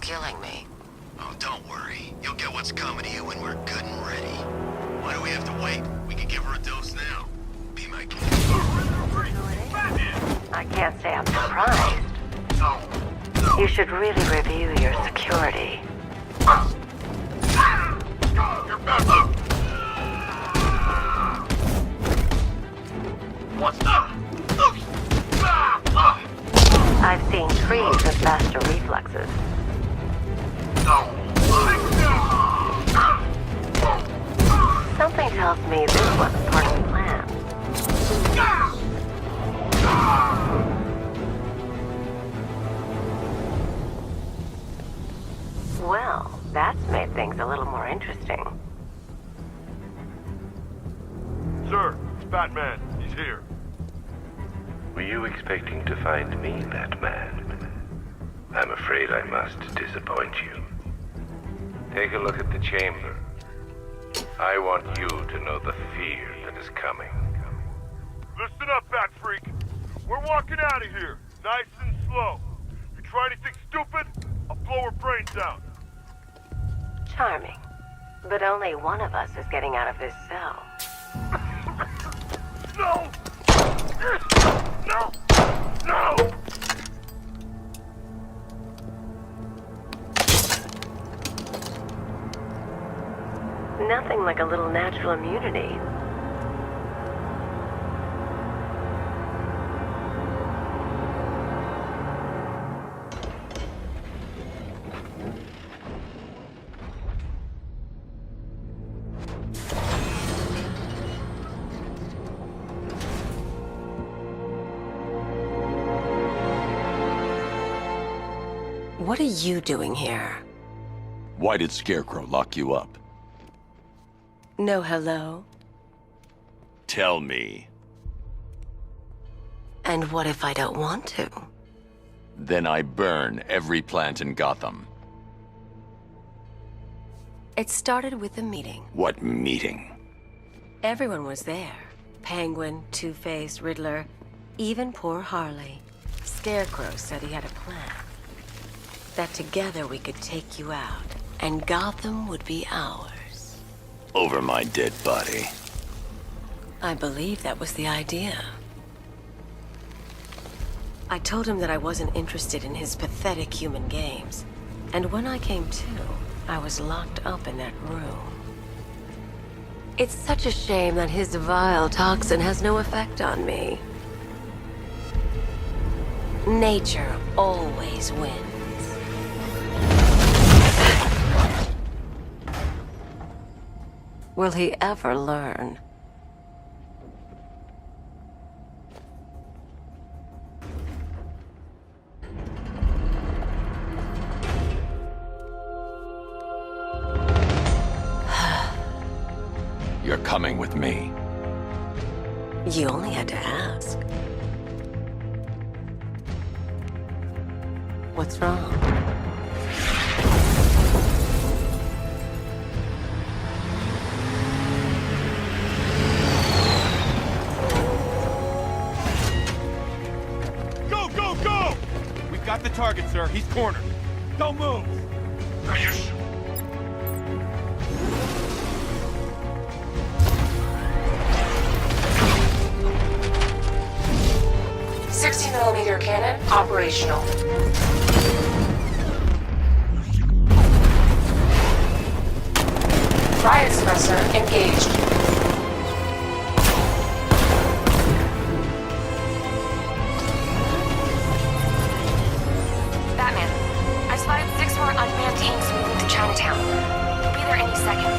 Killing me. Oh, don't worry. You'll get what's coming to you when we're good and ready. Why do we have to wait? We can give her a dose now. Be my guest. I can't say I'm surprised. You should really review your security. What's up? I've seen trees with faster reflexes. Something tells me this wasn't part of the plan. Well, that's made things a little more interesting. Sir, it's Batman. He's here. Were you expecting to find me, Batman? I'm afraid I must disappoint you. Take a look at the chamber. I want you to know the fear that is coming. Listen up, Bat Freak. We're walking out of here, nice and slow. You try anything stupid, I'll blow her brains out. Charming. But only one of us is getting out of this cell. No! No! No! Nothing like a little natural immunity. What are you doing here? Why did Scarecrow lock you up? No hello? Tell me. And what if I don't want to? Then I burn every plant in Gotham. It started with a meeting. What meeting? Everyone was there. Penguin, Two-Face, Riddler, even poor Harley. Scarecrow said he had a plan. That together we could take you out, and Gotham would be ours. Over my dead body. I believe that was the idea. I told him that I wasn't interested in his pathetic human games. And when I came to, I was locked up in that room. It's such a shame that his vile toxin has no effect on me. Nature always wins. Will he ever learn? You're coming with me. You only had to ask. What's wrong? Got the target, sir. He's cornered. Don't move. Are you... 60mm cannon operational. Riot suppressor engaged. Unmanned teams moving to Chinatown. We'll be there any second.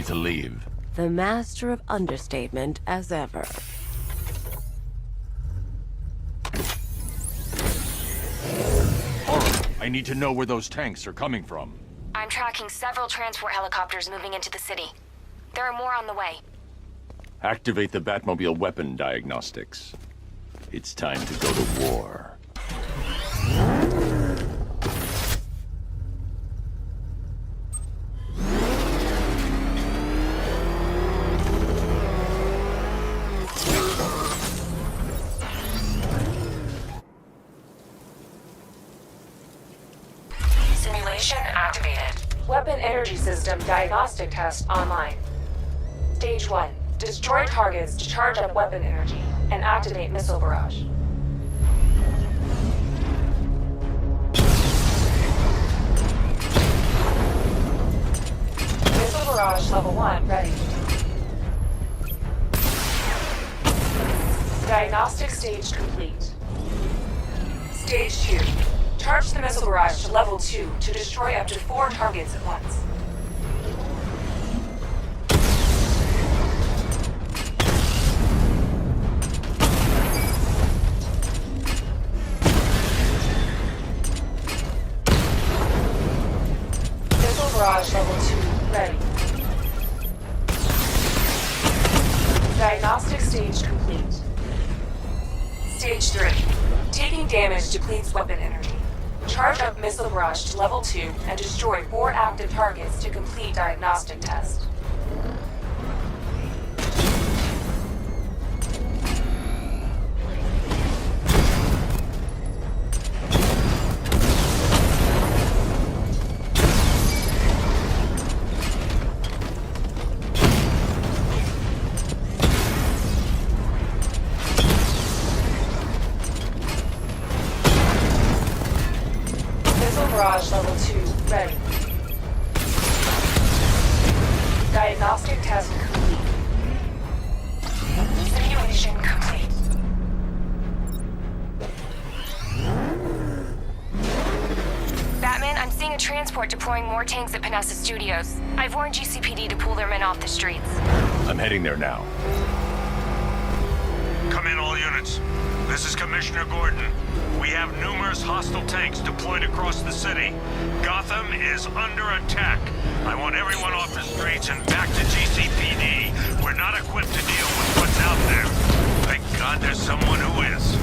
need to leave. The master of understatement as ever. Laura, I need to know where those tanks are coming from. I'm tracking several transport helicopters moving into the city. There are more on the way. Activate the Batmobile weapon diagnostics. It's time to go to war. Simulation activated. Weapon energy system diagnostic test online. Stage 1. Destroy targets to charge up weapon energy and activate missile barrage. Missile barrage level 1 ready. Diagnostic stage complete. Stage 2. Charge the missile barrage to level 2 to destroy up to 4 targets at once. Missile barrage level 2 ready. Diagnostic stage complete. Stage 3. Taking damage depletes weapon energy. Charge up missile barrage to level 2 and destroy 4 active targets to complete diagnostic test. Barrage level 2 ready. Diagnostic test complete. Simulation complete. Batman, I'm seeing a transport deploying more tanks at Panessa Studios. I've warned GCPD to pull their men off the streets. I'm heading there now. Come in, all units. This is Commissioner Gordon. We have numerous hostile tanks deployed across the city. Gotham is under attack. I want everyone off the streets and back to GCPD. We're not equipped to deal with what's out there. Thank God there's someone who is.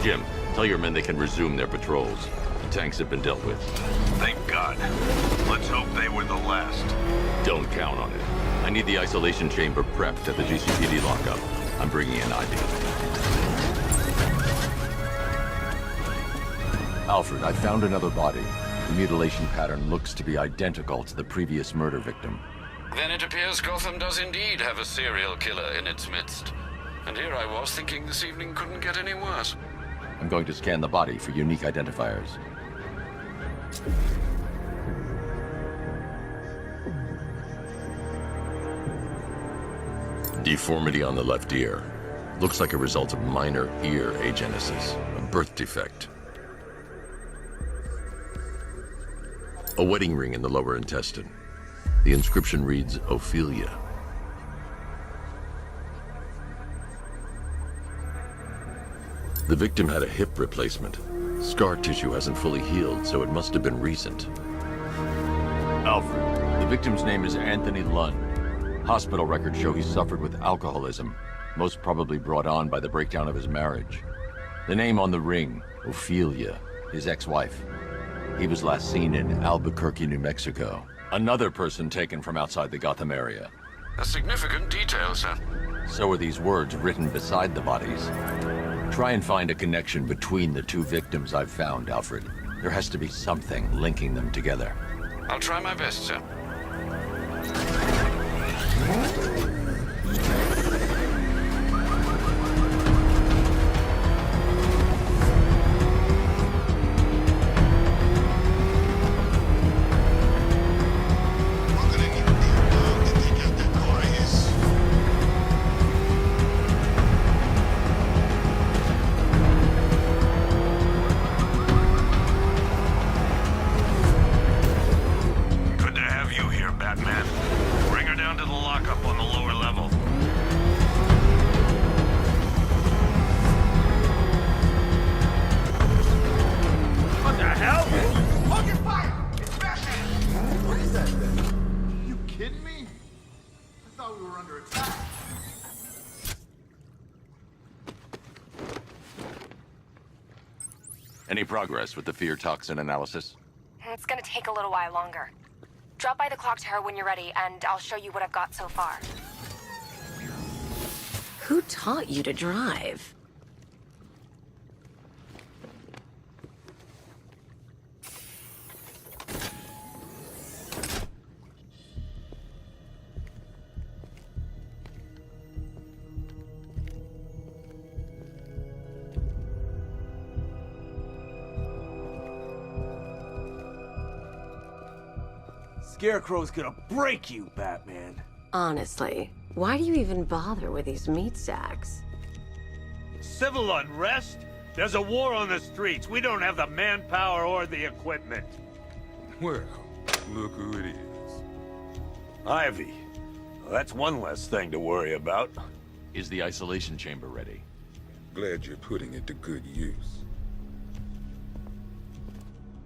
Jim, tell your men they can resume their patrols. The tanks have been dealt with. Thank God. Let's hope they were the last. Don't count on it. I need the isolation chamber prepped at the GCPD lockup. I'm bringing in Ivy. Alfred, I found another body. The mutilation pattern looks to be identical to the previous murder victim. Then it appears Gotham does indeed have a serial killer in its midst. And here I was thinking this evening couldn't get any worse. I'm going to scan the body for unique identifiers. Deformity on the left ear. Looks like a result of minor ear agenesis, a birth defect. A wedding ring in the lower intestine. The inscription reads, Ophelia. The victim had a hip replacement. Scar tissue hasn't fully healed, so it must have been recent. Alfred, the victim's name is Anthony Lund. Hospital records show he suffered with alcoholism, most probably brought on by the breakdown of his marriage. The name on the ring, Ophelia, his ex-wife. He was last seen in Albuquerque, New Mexico. Another person taken from outside the Gotham area. A significant detail, sir. So are these words written beside the bodies. Try and find a connection between the two victims I've found, Alfred. There has to be something linking them together. I'll try my best, sir. Batman. Bring her down to the lockup on the lower level. What the hell? Hold your fire! It's Batman! What is that thing? You kidding me? I thought we were under attack. Any progress with the fear toxin analysis? It's gonna take a little while longer. Drop by the clock tower when you're ready, and I'll show you what I've got so far. Who taught you to drive? Scarecrow's gonna break you, Batman. Honestly, why do you even bother with these meat sacks? Civil unrest? There's a war on the streets. We don't have the manpower or the equipment. Well, look who it is. Ivy. Well, that's one less thing to worry about. Is the isolation chamber ready? Glad you're putting it to good use.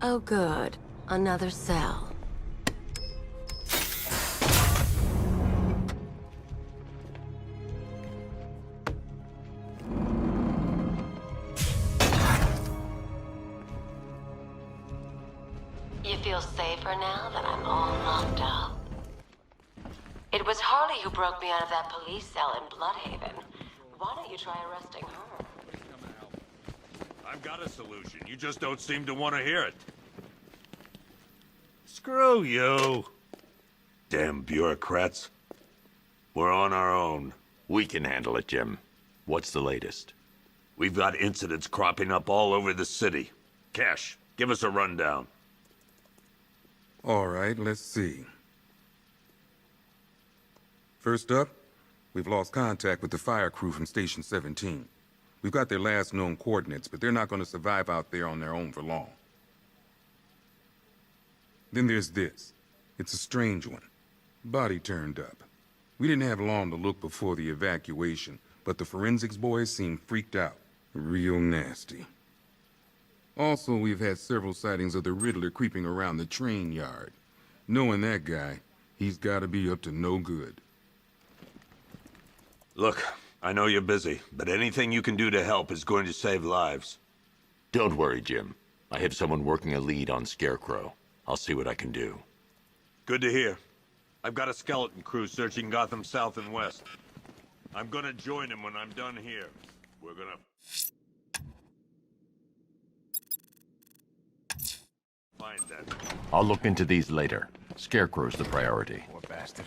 Oh good, another cell. You feel safer now that I'm all locked up? It was Harley who broke me out of that police cell in Bloodhaven. Why don't you try arresting her? I've got a solution. You just don't seem to want to hear it. Screw you. Damn bureaucrats. We're on our own. We can handle it, Jim. What's the latest? We've got incidents cropping up all over the city. Cash, give us a rundown. All right, let's see. First up, we've lost contact with the fire crew from Station 17. We've got their last known coordinates, but they're not going to survive out there on their own for long. Then there's this. It's a strange one. Body turned up. We didn't have long to look before the evacuation, but the forensics boys seemed freaked out. Real nasty. Also, we've had several sightings of the Riddler creeping around the train yard. Knowing that guy, he's got to be up to no good. Look, I know you're busy, but anything you can do to help is going to save lives. Don't worry, Jim. I have someone working a lead on Scarecrow. I'll see what I can do. Good to hear. I've got a skeleton crew searching Gotham South and West. I'm gonna join them when I'm done here. We're gonna... find that. I'll look into these later. Scarecrow's the priority. Poor bastard.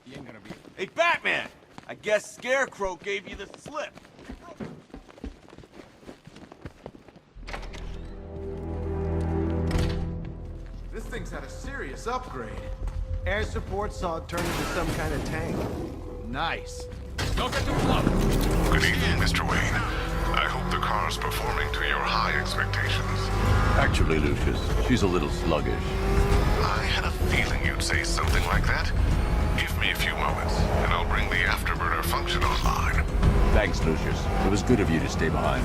He ain't gonna be... Hey, Batman! I guess Scarecrow gave you the slip. This thing's had a serious upgrade. Air support saw it turn into some kind of tank. Nice. Don't get too close. Good evening, Mr. Wayne. I hope the car's performing to your high expectations. Actually, Lucius, she's a little sluggish. I had a feeling you'd say something like that. Give me a few moments, and I'll bring the afterburner function online. Thanks, Lucius. It was good of you to stay behind.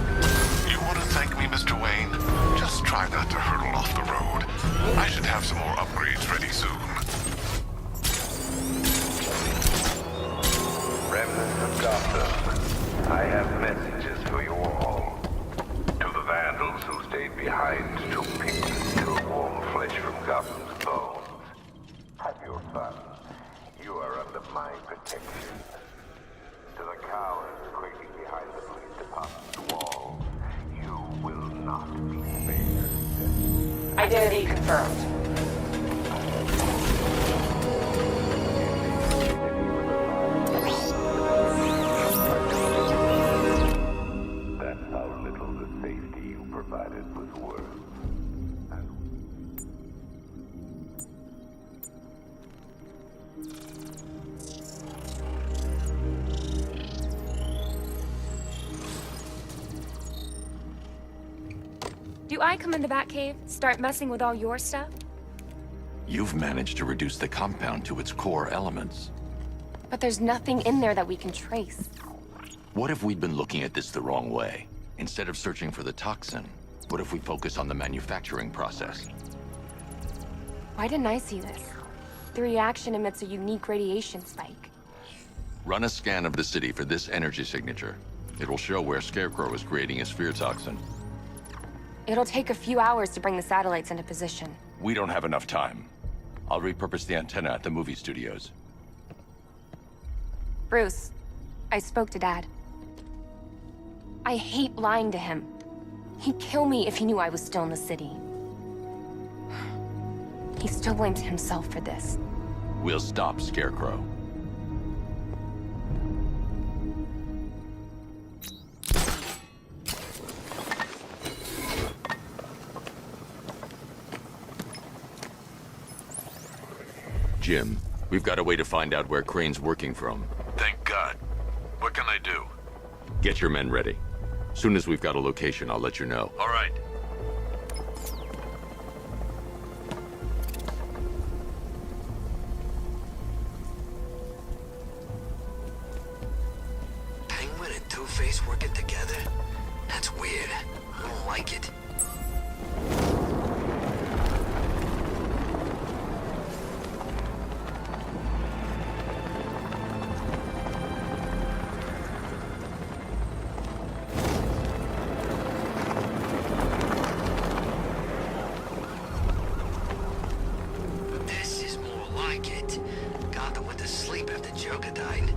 You want to thank me, Mr. Wayne? Just try not to hurtle off the road. I should have some more upgrades ready soon. Remnants of Gotham, I have messages for you all. To the vandals who stayed behind to pick still warm flesh from Gotham's bones. Have your fun. You are under my protection. To the cowards quaking behind the police department's walls, you will not be spared. Identity confirmed. That's how little the safety you provided was worth. Do I come in the Batcave, start messing with all your stuff? You've managed to reduce the compound to its core elements. But there's nothing in there that we can trace. What if we'd been looking at this the wrong way? Instead of searching for the toxin, what if we focus on the manufacturing process? Why didn't I see this? The reaction emits a unique radiation spike. Run a scan of the city for this energy signature. It will show where Scarecrow is creating his fear toxin. It'll take a few hours to bring the satellites into position. We don't have enough time. I'll repurpose the antenna at the movie studios. Bruce, I spoke to Dad. I hate lying to him. He'd kill me if he knew I was still in the city. He still blames himself for this. We'll stop Scarecrow. Jim, we've got a way to find out where Crane's working from. Thank God. What can I do? Get your men ready. Soon as we've got a location, I'll let you know. All right. Penguin and Two-Face working together? That's weird. I don't like it. This is more like it. Gotham went to sleep after Joker died.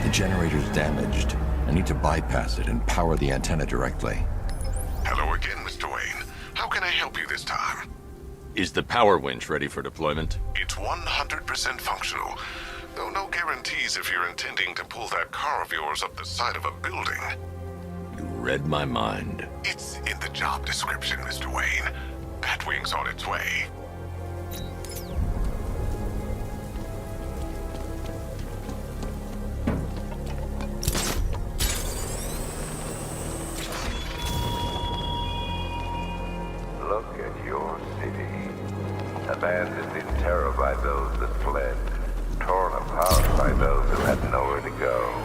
The generator's damaged. I need to bypass it and power the antenna directly. Hello again, Mr. Wayne. How can I help you this time? Is the power winch ready for deployment? It's 100% functional. Though no guarantees if you're intending to pull that car of yours up the side of a building. You read my mind. It's in the job description, Mr. Wayne. Batwing's on its way. Look at your city. Abandoned in terror by those that fled. Torn apart by those who had nowhere to go.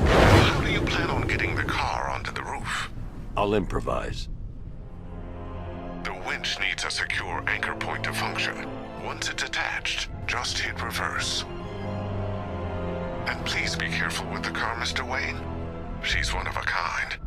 How do you plan on getting the car onto the roof? I'll improvise. The winch needs a secure anchor point to function. Once it's attached, just hit reverse. And please be careful with the car, Mr. Wayne. She's one of a kind.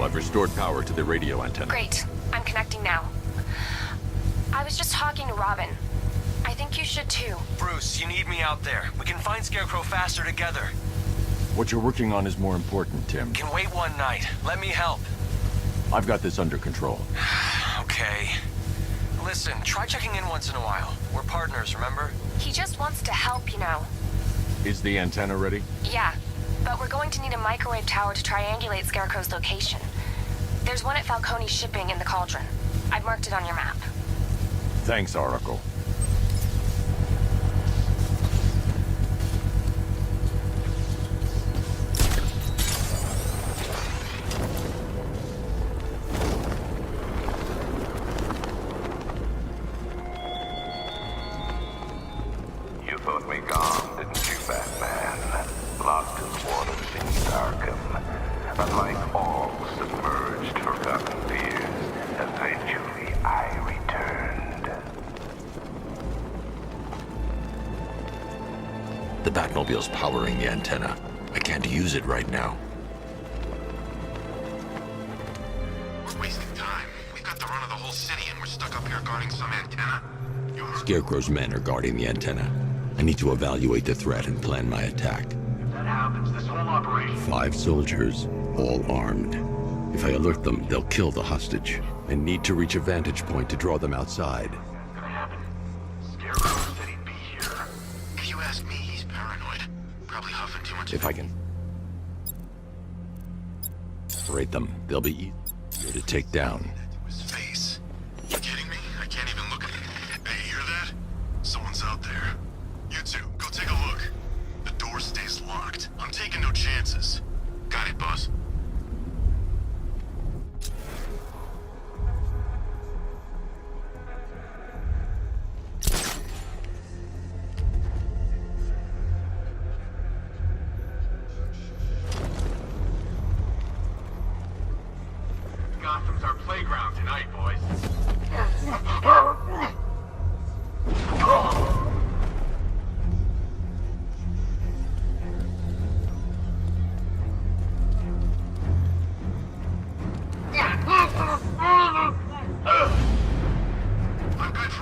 I've restored power to the radio antenna. Great. I'm connecting now. I was just talking to Robin. I think you should too. Bruce, you need me out there. We can find Scarecrow faster together. What you're working on is more important, Tim. Can wait one night. Let me help. I've got this under control. Okay. Listen, try checking in once in a while. We're partners, remember? He just wants to help, you know. Is the antenna ready? Yeah, but we're going to need a microwave tower to triangulate Scarecrow's location. There's one at Falcone's shipping in the Cauldron. I've marked it on your map. Thanks, Oracle. You thought me gone, didn't you, Batman? Locked in the waters beneath Arkham. Unlike all submerged, forgotten fears, eventually I returned. The Batmobile's powering the antenna. I can't use it right now. We're wasting time. We've got the run of the whole city and we're stuck up here guarding some antenna. You heard? Scarecrow's men are guarding the antenna. I need to evaluate the threat and plan my attack. If that happens, this whole operation... 5 soldiers, all armed. If I alert them, they'll kill the hostage. I need to reach a vantage point to draw them outside. What's gonna happen? Scarecrow said he'd be here. If you ask me, he's paranoid. Probably huffing too much... If I can separate them, they'll be easier to take down. His face. You kidding me? I can't even look at him. Hey, you hear that? Someone's out there. You two, go take a look. The door stays locked. I'm taking no chances. Got it, boss. Gotham's our playground tonight, boys.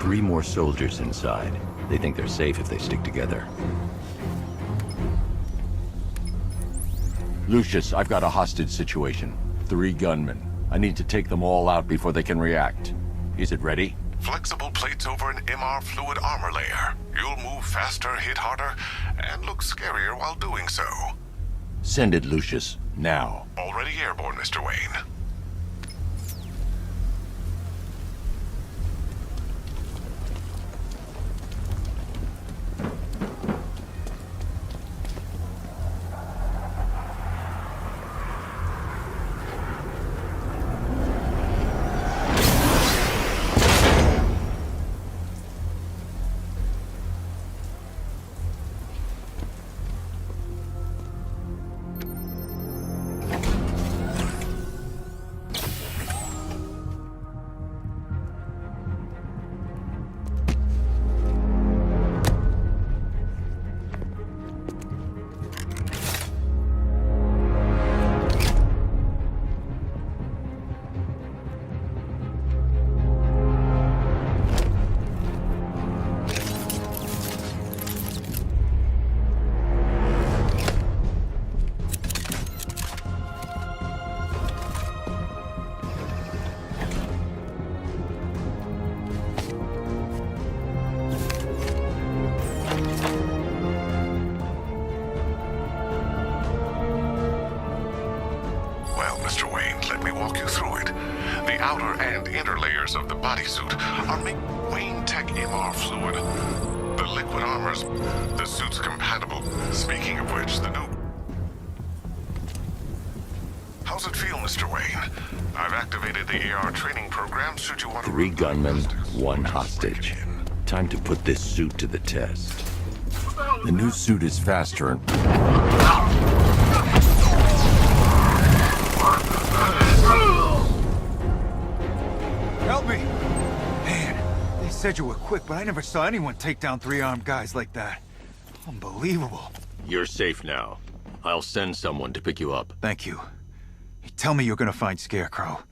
3 more soldiers inside. They think they're safe if they stick together. Lucius, I've got a hostage situation. 3 gunmen. I need to take them all out before they can react. Is it ready? Flexible plates over an MR fluid armor layer. You'll move faster, hit harder, and look scarier while doing so. Send it, Lucius. Now. Already airborne, Mr. Wayne. outer and inner layers of the bodysuit are made Wayne Tech MR fluid. The liquid armor's the suit's compatible. Speaking of which, the new... How's it feel, Mr. Wayne? I've activated the AR training program should you want to... 3 gunmen, 1 hostage. Time to put this suit to the test. The new suit is faster and... Help me! Man, they said you were quick, but I never saw anyone take down 3 armed guys like that. Unbelievable. You're safe now. I'll send someone to pick you up. Thank you. Tell me you're gonna find Scarecrow.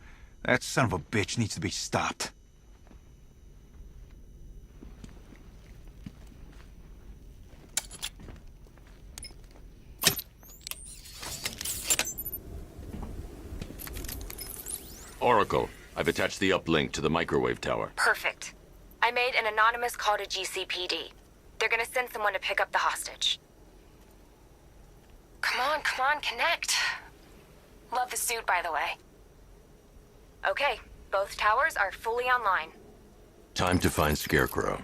That son of a bitch needs to be stopped. Oracle, I've attached the uplink to the microwave tower. Perfect. I made an anonymous call to GCPD. They're gonna send someone to pick up the hostage. Come on, connect. Love the suit, by the way. Okay, both towers are fully online. Time to find Scarecrow.